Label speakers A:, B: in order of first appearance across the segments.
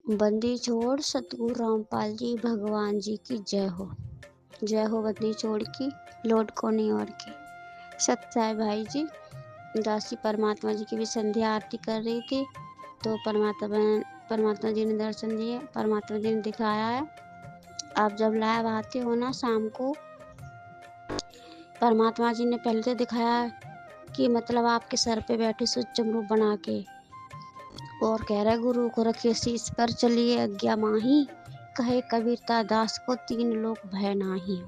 A: बंदी छोड़ सतगुरु रामपाल जी भगवान जी की जय हो बंदी छोड़ की लौट को नहीं और की। सत्य है भाई जी। दासी परमात्मा जी की भी संध्या आरती कर रही थी तो परमात्मा जी ने दर्शन दिए। परमात्मा जी ने दिखाया है, आप जब लाइव आते हो ना शाम को, परमात्मा जी ने पहले तो दिखाया कि मतलब आपके सर पे बैठे सूक्ष्म रूप बना के, और कह रहे गुरु को रखिए शीश पर चलिए आज्ञा माही, कहे कबीरता दास को तीन लोग भय नाही।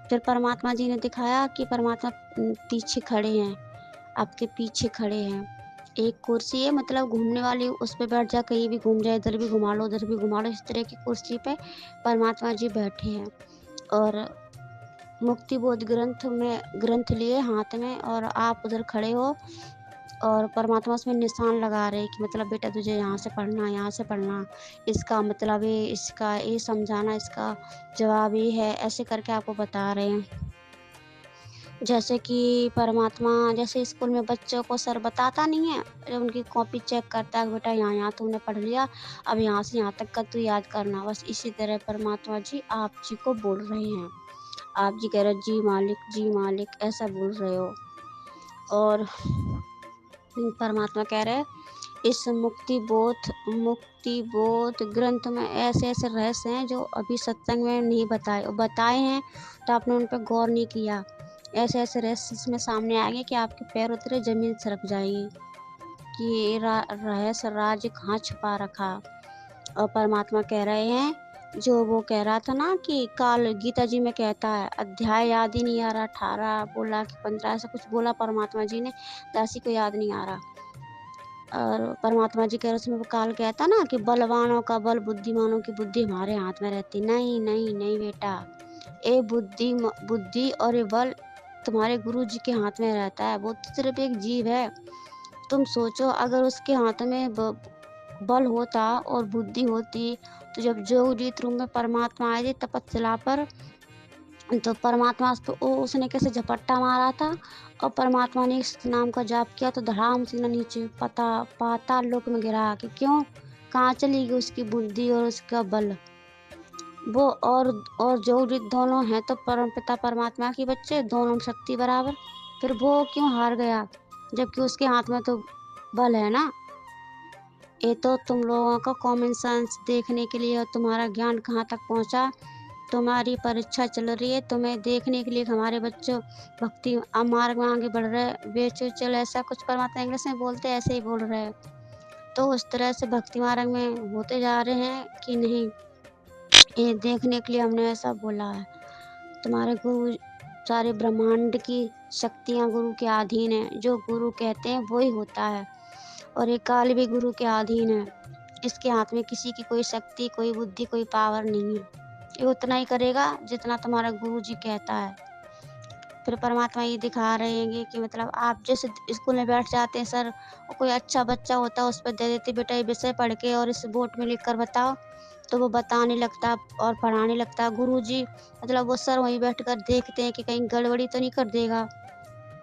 A: फिर परमात्मा जी ने दिखाया कि परमात्मा पीछे खड़े हैं, आपके पीछे खड़े हैं। एक कुर्सी है मतलब घूमने वाली, उस पर बैठ जा, कहीं भी घूम जाए, इधर भी घुमा लो उधर भी घुमा लो, इस तरह की कुर्सी पे परमात्मा जी बैठे हैं। और मुक्ति बोध ग्रंथ लिए हाथ में, और आप उधर खड़े हो और परमात्मा उसमें निशान लगा रहे कि मतलब बेटा तुझे यहाँ से पढ़ना, यहाँ से पढ़ना, इसका मतलब ये, इसका ये समझाना, इसका जवाब ये है, ऐसे करके आपको बता रहे हैं। जैसे कि परमात्मा जैसे स्कूल में बच्चों को सर बताता नहीं है, जब उनकी कॉपी चेक करता है बेटा यहाँ यहाँ तुमने पढ़ लिया, अब यहाँ से यहाँ तक का तू याद करना, बस इसी तरह परमात्मा जी आप जी को बोल रहे हैं। आप जी कह रहे जी मालिक ऐसा बोल रहे हो। और परमात्मा कह रहे इस मुक्ति बोध ग्रंथ में ऐसे ऐसे रहस्य हैं जो अभी सत्संग में नहीं बताए हैं, तो आपने उन पर गौर नहीं किया। ऐसे ऐसे रहस्य इसमें सामने आएंगे कि आपके पैर उतरे जमीन सरक जाएगी कि ये रहस्य राज कहाँ छुपा रखा। और परमात्मा कह रहे हैं, जो वो कह रहा था ना कि काल गीता जी में कहता है, अध्याय याद ही नहीं आ रहा, 18 बोला कि 15 ऐसा कुछ बोला परमात्मा जी ने, दासी को याद नहीं आ रहा। और परमात्मा जी कह रहे उसमें वो काल कहता ना कि बलवानों का बल, बुद्धिमानों की बुद्धि हमारे हाथ में रहती। नहीं नहीं नहीं बेटा, ये बुद्धि और ये बल तुम्हारे गुरु जी के हाथ में रहता है। वो तो सिर्फ एक जीव है। तुम सोचो अगर उसके हाथ में बल होता और बुद्धि होती, तो जब जोगजीत रूम में परमात्मा आए थे तपस्या पर, तो परमात्मा उसने कैसे झपट्टा मारा था, और परमात्मा ने इस नाम का जाप किया तो धड़ाम से नीचे पाताल लोक में गिरा। कि क्यों, कहाँ चली गई उसकी बुद्धि और उसका बल। वो और जो दोनों हैं तो परम पिता परमात्मा के बच्चे, दोनों शक्ति बराबर, फिर वो क्यों हार गया जबकि उसके हाथ में तो बल है ना। ये तो तुम लोगों का कॉमन सेंस देखने के लिए, और तुम्हारा ज्ञान कहाँ तक पहुँचा, तुम्हारी परीक्षा चल रही है, तुम्हें देखने के लिए हमारे बच्चों भक्ति मार्ग में आगे बढ़ रहे हैं। बेचो चल ऐसा कुछ परमात्मा इंग्लिश में बोलते ऐसे ही बोल रहे हैं, तो उस तरह से भक्ति मार्ग में होते जा रहे हैं कि नहीं, ये देखने के लिए हमने ऐसा बोला है। तुम्हारे गुरु सारे ब्रह्मांड की शक्तियाँ गुरु के अधीन है, जो गुरु कहते हैं वही होता है, और ये काल भी गुरु के अधीन है। इसके हाथ में किसी की कोई शक्ति, कोई बुद्धि, कोई पावर नहीं है। ये उतना ही करेगा जितना तुम्हारा गुरु जी कहता है। फिर परमात्मा ये दिखा रहे हैं कि मतलब आप जैसे स्कूल में बैठ जाते हैं सर, कोई अच्छा बच्चा होता है उस पर दे देते बेटा ये विषय पढ़ के और इस बोर्ड में लिख कर बताओ, तो वो बताने लगता और पढ़ाने लगता। गुरुजी मतलब वो सर वहीं बैठकर देखते हैं कि कहीं गड़बड़ी तो नहीं कर देगा,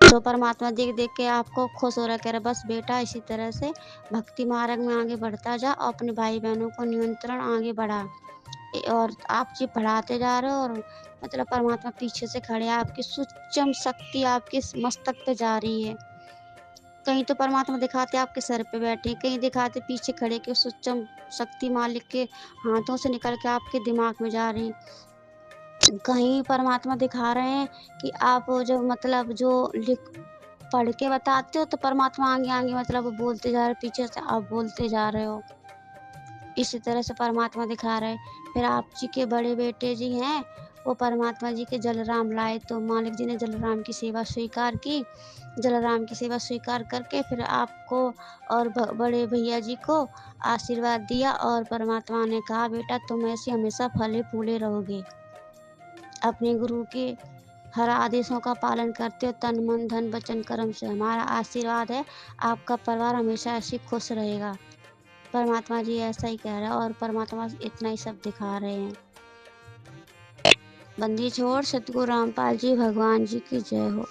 A: तो परमात्मा देख देख के आपको खुश हो रहा, कह रहा बस बेटा इसी तरह से भक्ति मार्ग में आगे बढ़ता जा और अपने भाई बहनों को नियंत्रण आगे बढ़ा। और आप जी पढ़ाते जा रहे हो और मतलब परमात्मा पीछे से खड़े हैं, आपकी सूक्ष्म शक्ति आपके मस्तक पे जा रही है। कहीं तो परमात्मा दिखाते आपके सर पे बैठे, कहीं दिखाते पीछे खड़े के सूक्ष्म शक्ति मालिक के हाथों से निकल के आपके दिमाग में जा रही। कहीं परमात्मा दिखा रहे हैं कि आप जो मतलब जो पढ़ के बताते हो, तो परमात्मा आगे आगे मतलब बोलते जा रहे, पीछे से आप बोलते जा रहे हो। इसी तरह से परमात्मा दिखा रहे। फिर आप जी के बड़े बेटे जी हैं, वो परमात्मा जी के जलराम लाए, तो मालिक जी ने जलराम की सेवा स्वीकार की। जलराम की सेवा स्वीकार करके फिर आपको और बड़े भैया जी को आशीर्वाद दिया, और परमात्मा ने कहा बेटा तुम ऐसे हमेशा फले फूले रहोगे, अपने गुरु के हर आदेशों का पालन करते हो तन मन धन वचन कर्म से। हमारा आशीर्वाद है, आपका परिवार हमेशा ऐसे खुश रहेगा। परमात्मा जी ऐसा ही कह रहे हैं, और परमात्मा इतना ही सब दिखा रहे हैं। बंदी छोड़ सतगुरु रामपाल जी भगवान जी की जय हो।